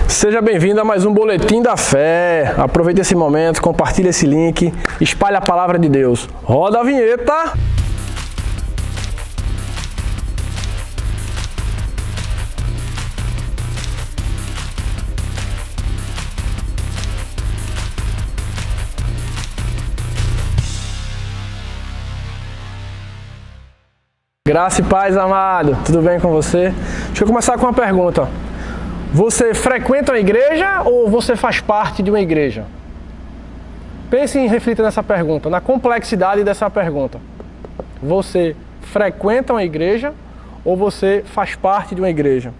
Seja bem-vindo a mais um Boletim da Fé. Aproveite esse momento, compartilhe esse link, espalhe a palavra de Deus. Roda a vinheta! Graça e paz, amado. Tudo bem com você? Deixa eu começar com uma pergunta. Você frequenta uma igreja ou você faz parte de uma igreja? Pense e reflita nessa pergunta, na complexidade dessa pergunta. Você frequenta uma igreja ou você faz parte de uma igreja?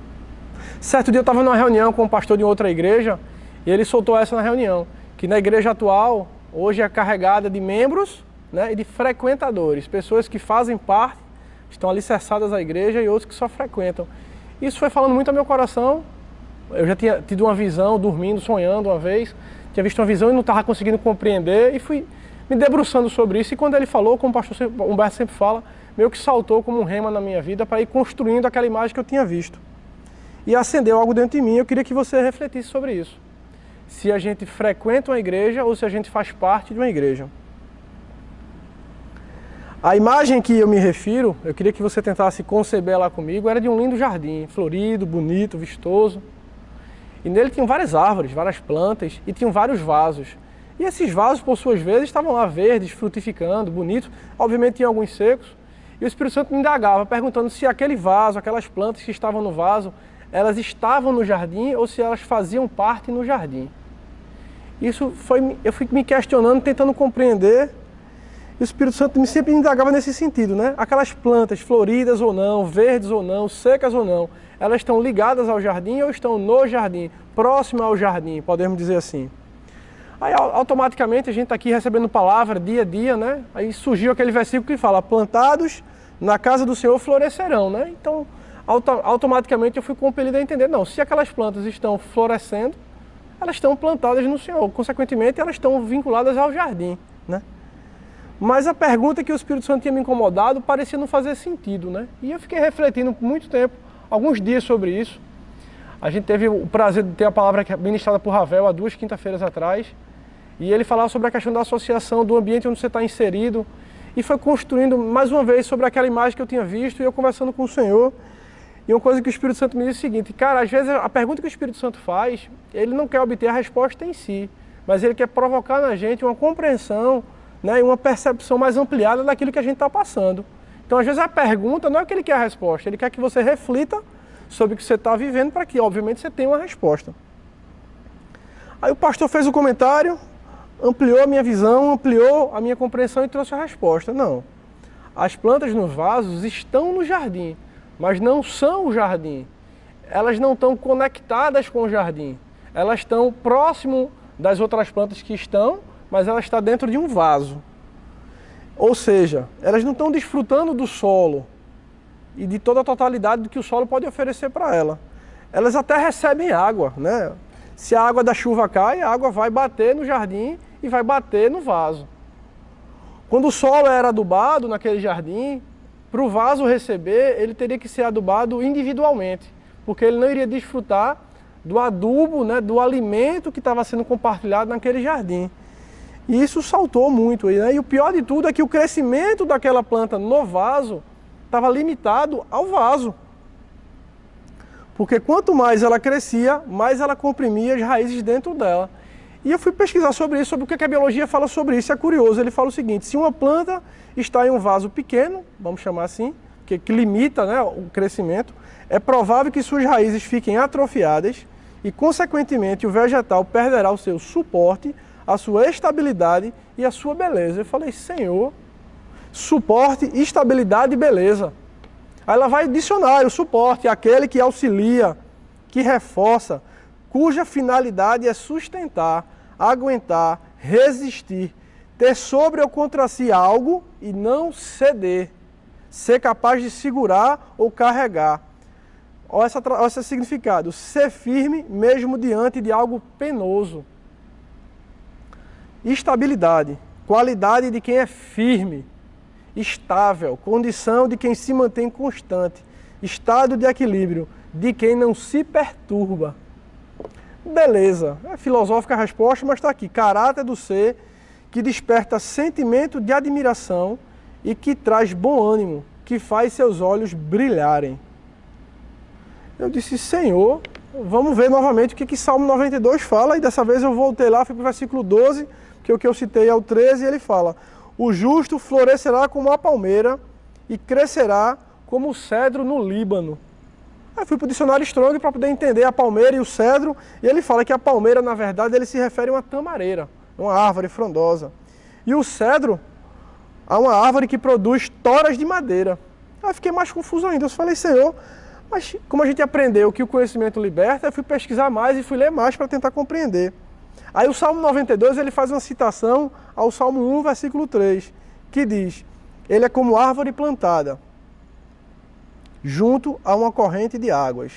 Certo dia eu estava numa reunião com um pastor de outra igreja e ele soltou essa na reunião, que na igreja atual, hoje é carregada de membros, né, e de frequentadores, pessoas que fazem parte, estão alicerçadas à igreja e outros que só frequentam. Isso foi falando muito ao meu coração. Eu já tinha tido uma visão, dormindo, sonhando uma vez, tinha visto uma visão e não estava conseguindo compreender e fui me debruçando sobre isso. E quando ele falou, como o pastor Humberto sempre fala, meio que saltou como um rema na minha vida para ir construindo aquela imagem que eu tinha visto. E acendeu algo dentro de mim. Eu queria que você refletisse sobre isso. Se a gente frequenta uma igreja ou se a gente faz parte de uma igreja. A imagem que eu me refiro, eu queria que você tentasse conceber ela comigo, era de um lindo jardim, florido, bonito, vistoso. E nele tinham várias árvores, várias plantas e tinham vários vasos. E esses vasos, por suas vezes, estavam lá verdes, frutificando, bonitos. Obviamente tinha alguns secos. E o Espírito Santo me indagava, perguntando se aquele vaso, aquelas plantas que estavam no vaso, elas estavam no jardim ou se elas faziam parte no jardim. Eu fui me questionando, tentando compreender. E o Espírito Santo sempre me indagava nesse sentido, né? Aquelas plantas, floridas ou não, verdes ou não, secas ou não, elas estão ligadas ao jardim ou estão no jardim, próximo ao jardim, podemos dizer assim. Aí automaticamente a gente está aqui recebendo palavra dia a dia, né? Aí surgiu aquele versículo que fala, plantados na casa do Senhor florescerão, né? Então automaticamente eu fui compelido a entender, não, se aquelas plantas estão florescendo, elas estão plantadas no Senhor, consequentemente elas estão vinculadas ao jardim, né? Mas a pergunta que o Espírito Santo tinha me incomodado parecia não fazer sentido, né? E eu fiquei refletindo por muito tempo, alguns dias sobre isso. A gente teve o prazer de ter a palavra ministrada por Ravel há 2 quinta-feiras atrás. E ele falava sobre a questão da associação, do ambiente onde você está inserido. E foi construindo mais uma vez sobre aquela imagem que eu tinha visto e eu conversando com o Senhor. E uma coisa que o Espírito Santo me disse é o seguinte, cara, às vezes a pergunta que o Espírito Santo faz, ele não quer obter a resposta em si, mas ele quer provocar na gente uma compreensão, né, e uma percepção mais ampliada daquilo que a gente está passando. Então, às vezes, a pergunta não é que ele quer a resposta, ele quer que você reflita sobre o que você está vivendo para que, obviamente, você tenha uma resposta. Aí o pastor fez o comentário, ampliou a minha visão, ampliou a minha compreensão e trouxe a resposta. Não, as plantas nos vasos estão no jardim, mas não são o jardim. Elas não estão conectadas com o jardim. Elas estão próximo das outras plantas que estão, mas ela está dentro de um vaso. Ou seja, elas não estão desfrutando do solo e de toda a totalidade do que o solo pode oferecer para ela. Elas até recebem água, né? Se a água da chuva cai, a água vai bater no jardim e vai bater no vaso. Quando o solo era adubado naquele jardim, para o vaso receber, ele teria que ser adubado individualmente, porque ele não iria desfrutar do adubo, né, do alimento que estava sendo compartilhado naquele jardim. E isso saltou muito, né? E o pior de tudo é que o crescimento daquela planta no vaso estava limitado ao vaso. Porque quanto mais ela crescia, mais ela comprimia as raízes dentro dela. E eu fui pesquisar sobre isso, sobre o que a biologia fala sobre isso. É curioso, ele fala o seguinte, se uma planta está em um vaso pequeno, vamos chamar assim, que limita, né, o crescimento, é provável que suas raízes fiquem atrofiadas e, consequentemente, o vegetal perderá o seu suporte, a sua estabilidade e a sua beleza. Eu falei, Senhor, suporte, estabilidade e beleza. Aí ela vai dicionário, suporte, aquele que auxilia, que reforça, cuja finalidade é sustentar, aguentar, resistir, ter sobre ou contra si algo e não ceder, ser capaz de segurar ou carregar. Olha esse significado, ser firme mesmo diante de algo penoso. Estabilidade, qualidade de quem é firme, estável, condição de quem se mantém constante, estado de equilíbrio, de quem não se perturba. Beleza, é filosófica a resposta, mas está aqui. Caráter do ser que desperta sentimento de admiração e que traz bom ânimo, que faz seus olhos brilharem. Eu disse, Senhor, vamos ver novamente o que Salmo 92 fala, e dessa vez eu voltei lá, fui para o versículo 12, que o que eu citei é o 13, e ele fala, o justo florescerá como a palmeira e crescerá como o cedro no Líbano. Aí fui para o dicionário Strong para poder entender a palmeira e o cedro, e ele fala que a palmeira, na verdade, ele se refere a uma tamareira, uma árvore frondosa. E o cedro, a uma árvore que produz toras de madeira. Aí fiquei mais confuso ainda, eu falei, Senhor, mas como a gente aprendeu que o conhecimento liberta, eu fui pesquisar mais e fui ler mais para tentar compreender. Aí o Salmo 92, ele faz uma citação ao Salmo 1, versículo 3, que diz, ele é como árvore plantada junto a uma corrente de águas,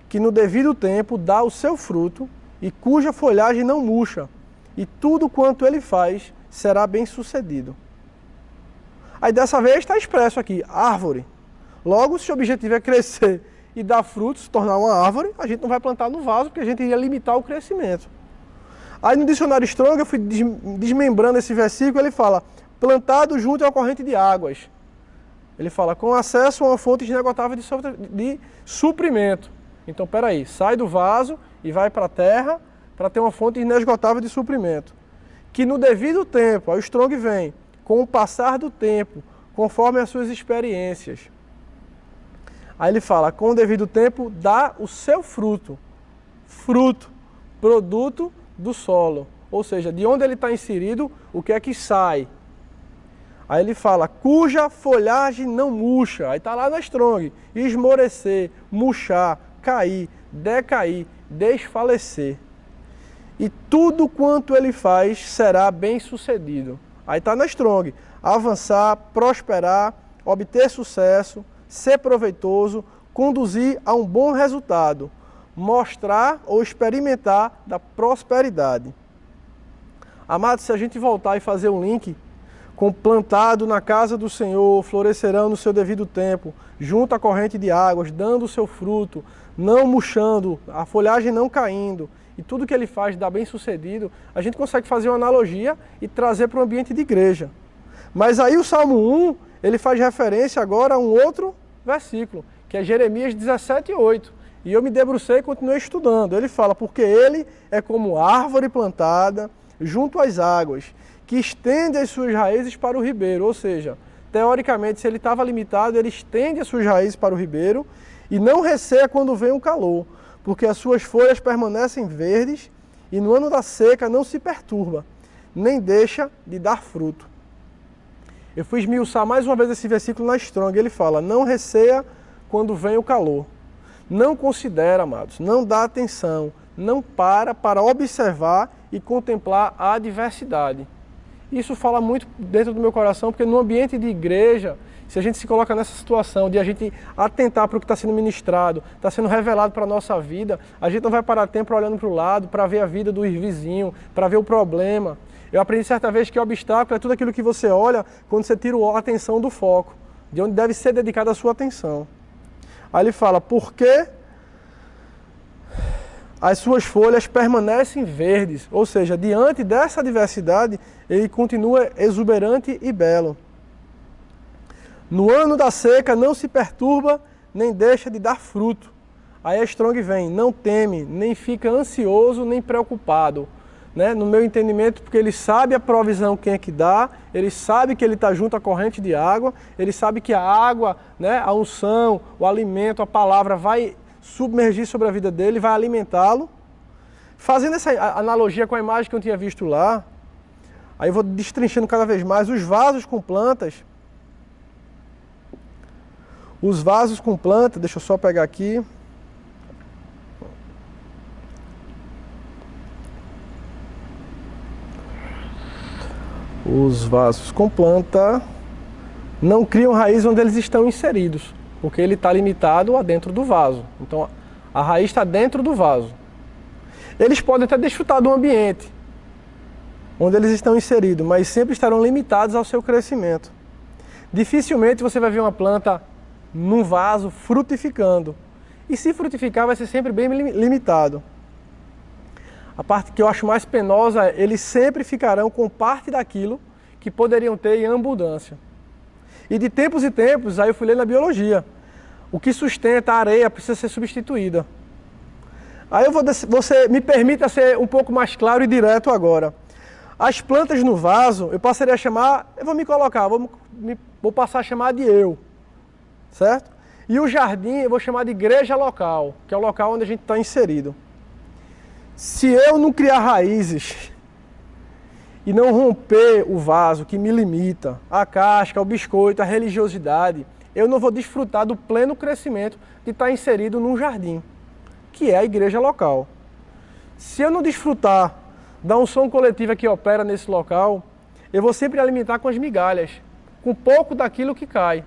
que no devido tempo dá o seu fruto e cuja folhagem não murcha, e tudo quanto ele faz será bem sucedido. Aí dessa vez está expresso aqui, árvore. Logo, se o objetivo é crescer e dar frutos, se tornar uma árvore, a gente não vai plantar no vaso, porque a gente iria limitar o crescimento. Aí no dicionário Strong, eu fui desmembrando esse versículo, ele fala, plantado junto a uma corrente de águas. Ele fala, com acesso a uma fonte inesgotável de suprimento. Então, peraí, sai do vaso e vai para a terra para ter uma fonte inesgotável de suprimento. Que no devido tempo, aí o Strong vem, com o passar do tempo, conforme as suas experiências. Aí ele fala, com o devido tempo, dá o seu fruto. Fruto, produto do solo. Ou seja, de onde ele está inserido, o que é que sai? Aí ele fala, cuja folhagem não murcha. Aí está lá na Strong. Esmorecer, murchar, cair, decair, desfalecer. E tudo quanto ele faz será bem sucedido. Aí está na Strong. Avançar, prosperar, obter sucesso, ser proveitoso, conduzir a um bom resultado, mostrar ou experimentar da prosperidade. Amados, se a gente voltar e fazer um link com plantado na casa do Senhor, florescerão no seu devido tempo, junto à corrente de águas, dando o seu fruto, não murchando, a folhagem não caindo, e tudo que ele faz dá bem sucedido, a gente consegue fazer uma analogia e trazer para o ambiente de igreja. Mas aí o Salmo 1, ele faz referência agora a um outro versículo, que é Jeremias 17:8. E eu me debrucei e continuei estudando. Ele fala, porque ele é como árvore plantada junto às águas, que estende as suas raízes para o ribeiro. Ou seja, teoricamente, se ele estava limitado, ele estende as suas raízes para o ribeiro e não receia quando vem o calor, porque as suas folhas permanecem verdes e no ano da seca não se perturba, nem deixa de dar fruto. Eu fui esmiuçar mais uma vez esse versículo na Strong. Ele fala, não receia quando vem o calor. Não considera, amados, não dá atenção, não para observar e contemplar a adversidade. Isso fala muito dentro do meu coração, porque no ambiente de igreja, se a gente se coloca nessa situação de a gente atentar para o que está sendo ministrado, está sendo revelado para a nossa vida, a gente não vai parar tempo olhando para o lado, para ver a vida do vizinho, para ver o problema. Eu aprendi certa vez que o obstáculo é tudo aquilo que você olha quando você tira a atenção do foco, de onde deve ser dedicada a sua atenção. Aí ele fala, porque as suas folhas permanecem verdes, ou seja, diante dessa adversidade, ele continua exuberante e belo. No ano da seca não se perturba, nem deixa de dar fruto. Aí a Strong vem, não teme, nem fica ansioso, nem preocupado. Né? No meu entendimento, porque ele sabe a provisão quem é que dá, ele sabe que ele está junto à corrente de água, ele sabe que a água, né, a unção, o alimento, a palavra vai submergir sobre a vida dele, vai alimentá-lo. Fazendo essa analogia com a imagem que eu tinha visto lá, aí eu vou destrinchando cada vez mais os vasos com plantas. Os vasos com planta, deixa eu só pegar aqui. Os vasos com planta não criam raiz onde eles estão inseridos, porque ele está limitado a dentro do vaso. Então a raiz está dentro do vaso. Eles podem até desfrutar do ambiente onde eles estão inseridos, mas sempre estarão limitados ao seu crescimento. Dificilmente você vai ver uma planta num vaso frutificando. E se frutificar vai ser sempre bem limitado. a parte que eu acho mais penosa é: eles sempre ficarão com parte daquilo que poderiam ter em abundância. E de tempos em tempos, aí eu fui ler na biologia, o que sustenta a areia precisa ser substituída. Aí você me permita ser um pouco mais claro e direto agora. As plantas no vaso, eu passaria a chamar, eu vou me colocar, vou passar a chamar de eu, certo? E o jardim eu vou chamar de igreja local, que é o local onde a gente está inserido. Se eu não criar raízes e não romper o vaso que me limita, a casca, o biscoito, a religiosidade, eu não vou desfrutar do pleno crescimento de estar inserido num jardim, que é a igreja local. Se eu não desfrutar da unção coletiva que opera nesse local, eu vou sempre alimentar com as migalhas, com pouco daquilo que cai.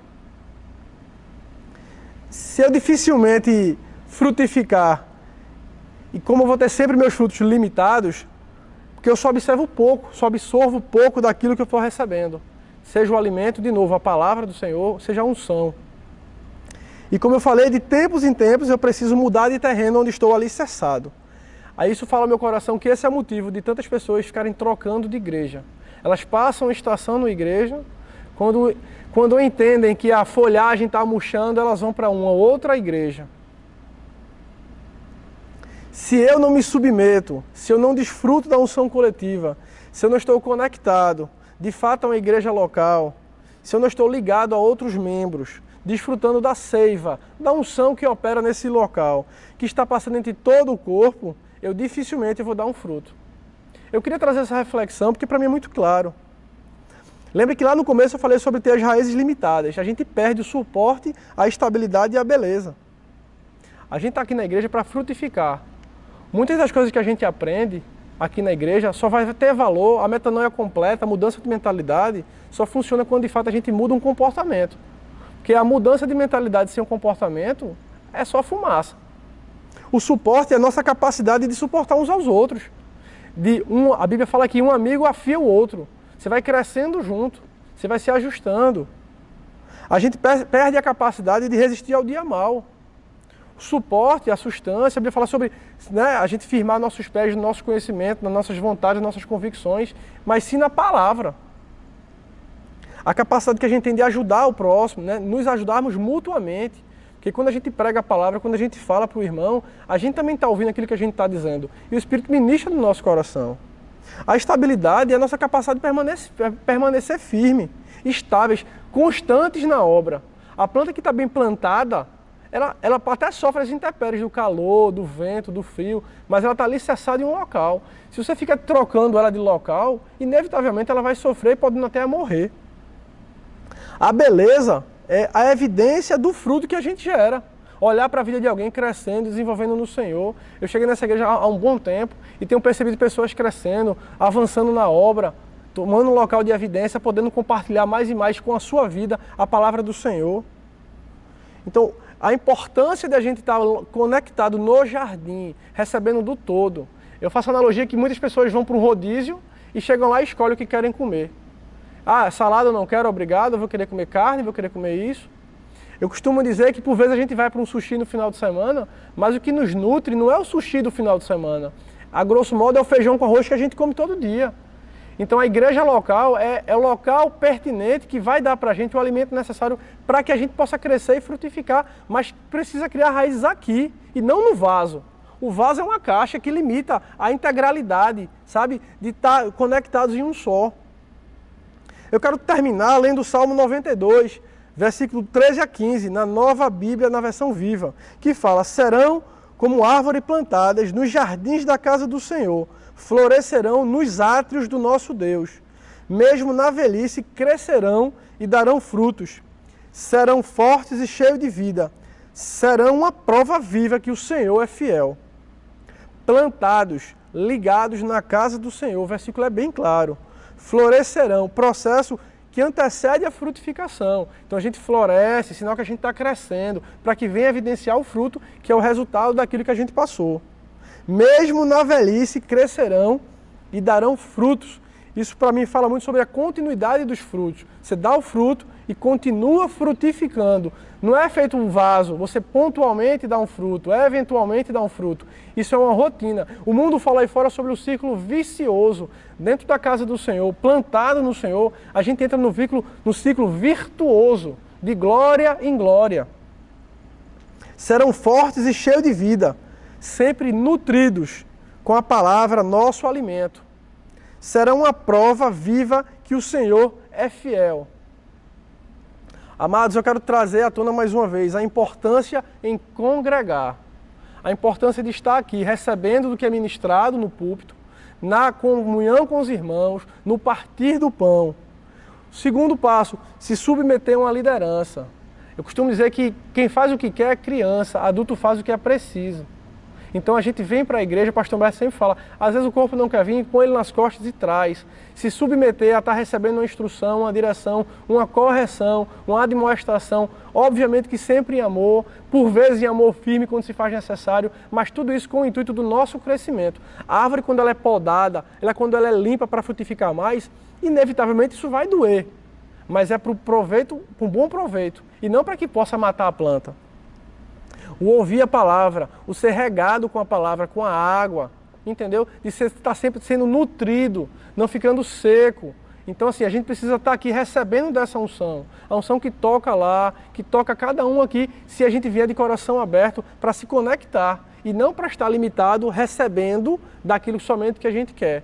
Se eu dificilmente frutificar, e como eu vou ter sempre meus frutos limitados, porque eu só observo pouco, só absorvo pouco daquilo que eu estou recebendo. Seja o alimento, de novo, a palavra do Senhor, seja a unção. E como eu falei, de tempos em tempos eu preciso mudar de terreno onde estou alicerçado. Aí isso fala ao meu coração que esse é o motivo de tantas pessoas ficarem trocando de igreja. Elas passam estação na igreja, quando entendem que a folhagem está murchando, elas vão para uma outra igreja. Se eu não me submeto, se eu não desfruto da unção coletiva, se eu não estou conectado, de fato, a uma igreja local, se eu não estou ligado a outros membros, desfrutando da seiva, da unção que opera nesse local, que está passando entre todo o corpo, eu dificilmente vou dar um fruto. Eu queria trazer essa reflexão porque para mim é muito claro. Lembre que lá no começo eu falei sobre ter as raízes limitadas. A gente perde o suporte, a estabilidade e a beleza. A gente está aqui na igreja para frutificar. Muitas das coisas que a gente aprende aqui na igreja só vai ter valor, a metanoia completa, a mudança de mentalidade, só funciona quando de fato a gente muda um comportamento. Porque a mudança de mentalidade sem um comportamento é só fumaça. O suporte é a nossa capacidade de suportar uns aos outros. A Bíblia fala que um amigo afia o outro. Você vai crescendo junto, você vai se ajustando. A gente perde a capacidade de resistir ao dia mal. O suporte, a sustância, a Bíblia fala sobre a gente firmar nossos pés no nosso conhecimento, nas nossas vontades, nas nossas convicções, mas sim na palavra. A capacidade que a gente tem de ajudar o próximo, nos ajudarmos mutuamente. Porque quando a gente prega a palavra, quando a gente fala para o irmão, a gente também está ouvindo aquilo que a gente está dizendo. E o Espírito ministra no nosso coração. A estabilidade é a nossa capacidade de permanecer firme, estáveis, constantes na obra. A planta que está bem plantada, ela até sofre as intempéries do calor, do vento, do frio, mas ela está alicerçada em um local. Se você fica trocando ela de local, inevitavelmente ela vai sofrer, podendo até morrer. A beleza é a evidência do fruto que a gente gera. Olhar para a vida de alguém crescendo, desenvolvendo no Senhor. Eu cheguei nessa igreja há um bom tempo e tenho percebido pessoas crescendo, avançando na obra, tomando um local de evidência, podendo compartilhar mais e mais com a sua vida a palavra do Senhor. Então, a importância de a gente estar conectado no jardim, recebendo do todo. Eu faço a analogia que muitas pessoas vão para um rodízio e chegam lá e escolhem o que querem comer. Ah, salada eu não quero, obrigado, eu vou querer comer carne, vou querer comer isso. Eu costumo dizer que por vezes a gente vai para um sushi no final de semana, mas o que nos nutre não é o sushi do final de semana. A grosso modo é o feijão com arroz que a gente come todo dia. Então a igreja local é o local pertinente que vai dar para a gente o alimento necessário para que a gente possa crescer e frutificar, mas precisa criar raízes aqui e não no vaso. O vaso é uma caixa que limita a integralidade, sabe, de estar conectados em um só. Eu quero terminar lendo o Salmo 92, versículo 13 a 15, na Nova Bíblia, na versão viva, que fala: serão como árvores plantadas nos jardins da casa do Senhor, florescerão nos átrios do nosso Deus. Mesmo na velhice crescerão e darão frutos. Serão fortes e cheios de vida. Serão uma prova viva que o Senhor é fiel. Plantados, ligados na casa do Senhor, o versículo é bem claro. Florescerão, processo que antecede a frutificação. Então a gente floresce, sinal que a gente está crescendo, para que venha evidenciar o fruto, que é o resultado daquilo que a gente passou. Mesmo na velhice crescerão e darão frutos. Isso para mim fala muito sobre a continuidade dos frutos. Você dá o fruto e continua frutificando. Não é feito um vaso, você pontualmente dá um fruto, eventualmente dá um fruto. Isso é uma rotina. O mundo fala aí fora sobre o círculo vicioso. Dentro da casa do Senhor, plantado no Senhor, a gente entra no ciclo virtuoso, de glória em glória. Serão fortes e cheios de vida, sempre nutridos com a palavra, nosso alimento. Serão uma prova viva que o Senhor é fiel. Amados, eu quero trazer à tona mais uma vez a importância em congregar. A importância de estar aqui recebendo do que é ministrado no púlpito, na comunhão com os irmãos, no partir do pão. Segundo passo, se submeter a uma liderança. Eu costumo dizer que quem faz o que quer é criança, adulto faz o que é preciso. Então a gente vem para a igreja, o pastor Humberto sempre fala, às vezes o corpo não quer vir, põe ele nas costas e traz. Se submeter a estar recebendo uma instrução, uma direção, uma correção, uma admoestação, obviamente que sempre em amor, por vezes em amor firme quando se faz necessário, mas tudo isso com o intuito do nosso crescimento. A árvore, quando ela é podada, quando ela é limpa para frutificar mais, inevitavelmente isso vai doer. Mas é para o proveito, para um bom proveito, e não para que possa matar a planta. O ouvir a palavra, o ser regado com a palavra, com a água, entendeu? De você estar sempre sendo nutrido, não ficando seco. Então assim, a gente precisa estar aqui recebendo dessa unção. A unção que toca lá, que toca cada um aqui, se a gente vier de coração aberto para se conectar. E não para estar limitado recebendo daquilo somente que a gente quer.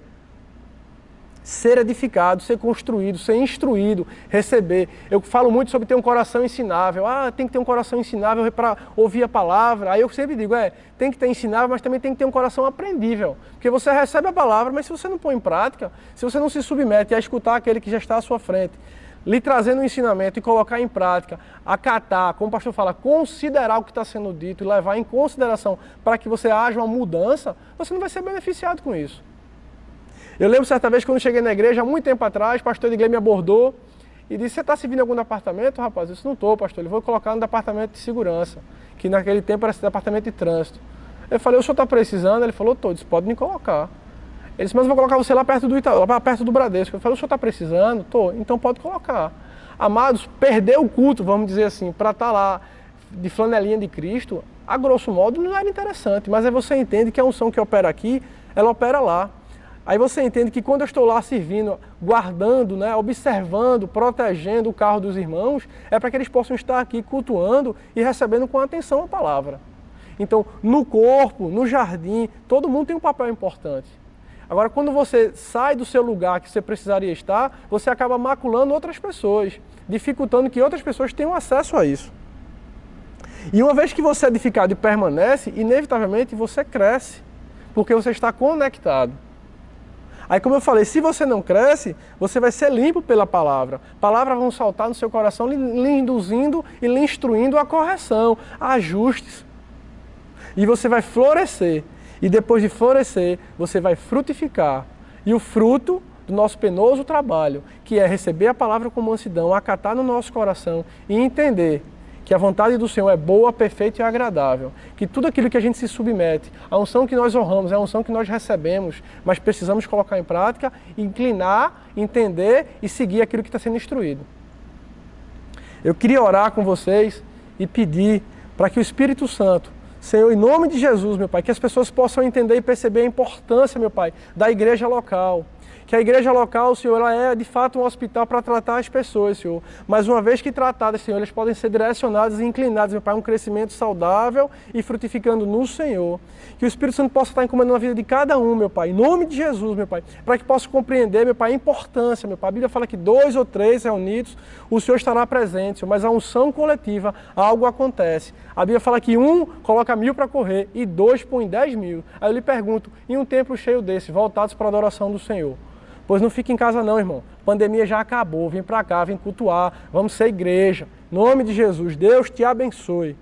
Ser edificado, ser construído, ser instruído, receber. Eu falo muito sobre ter um coração ensinável. Tem que ter um coração ensinável para ouvir a palavra. Aí eu sempre digo, tem que ter ensinável, mas também tem que ter um coração aprendível. Porque você recebe a palavra, mas se você não põe em prática, se você não se submete a escutar aquele que já está à sua frente, lhe trazendo um ensinamento e colocar em prática, acatar, como o pastor fala, considerar o que está sendo dito e levar em consideração para que você haja uma mudança, você não vai ser beneficiado com isso. Eu lembro certa vez quando eu cheguei na igreja, há muito tempo atrás, o pastor Edgley me abordou e disse, você está servindo em algum departamento, rapaz? Eu disse, não estou, pastor, ele vou colocar no departamento de segurança, que naquele tempo era esse departamento de trânsito. Eu falei, o senhor está precisando? Ele falou, estou. Eu disse, pode me colocar. Ele disse, mas eu vou colocar você lá perto do Itaú, lá perto do Bradesco. Eu falei, o senhor está precisando? Estou. Então pode colocar. Amados, perder o culto, vamos dizer assim, para estar lá de flanelinha de Cristo, a grosso modo não era interessante, mas aí você entende que a unção que opera aqui, ela opera lá. Aí você entende que quando eu estou lá servindo, guardando, observando, protegendo o carro dos irmãos, é para que eles possam estar aqui cultuando e recebendo com atenção a palavra. Então, no corpo, no jardim, todo mundo tem um papel importante. Agora, quando você sai do seu lugar que você precisaria estar, você acaba maculando outras pessoas, dificultando que outras pessoas tenham acesso a isso. E uma vez que você é edificado e permanece, inevitavelmente você cresce, porque você está conectado. Aí, como eu falei, se você não cresce, você vai ser limpo pela palavra. Palavras vão saltar no seu coração, lhe induzindo e lhe instruindo a correção, a ajustes. E você vai florescer. E depois de florescer, você vai frutificar. E o fruto do nosso penoso trabalho, que é receber a palavra com mansidão, acatar no nosso coração e entender que a vontade do Senhor é boa, perfeita e agradável. Que tudo aquilo que a gente se submete, a unção que nós honramos, é a unção que nós recebemos, mas precisamos colocar em prática, inclinar, entender e seguir aquilo que está sendo instruído. Eu queria orar com vocês e pedir para que o Espírito Santo, Senhor, em nome de Jesus, meu Pai, que as pessoas possam entender e perceber a importância, meu Pai, da igreja local. Que a igreja local, Senhor, ela é de fato um hospital para tratar as pessoas, Senhor. Mas uma vez que tratadas, Senhor, elas podem ser direcionadas e inclinadas, meu Pai, a um crescimento saudável e frutificando no Senhor. Que o Espírito Santo possa estar incomodando a vida de cada um, meu Pai, em nome de Jesus, meu Pai, para que possa compreender, meu Pai, a importância, meu Pai. A Bíblia fala que 2 ou 3 reunidos, o Senhor estará presente, Senhor, mas a unção coletiva, algo acontece. A Bíblia fala que 1 coloca 1000 para correr e 2 põe 10.000. Aí eu lhe pergunto, em um templo cheio desse, voltados para a adoração do Senhor? Pois não fique em casa não, irmão. A pandemia já acabou. Vem para cá, vem cultuar. Vamos ser igreja. Em nome de Jesus, Deus te abençoe.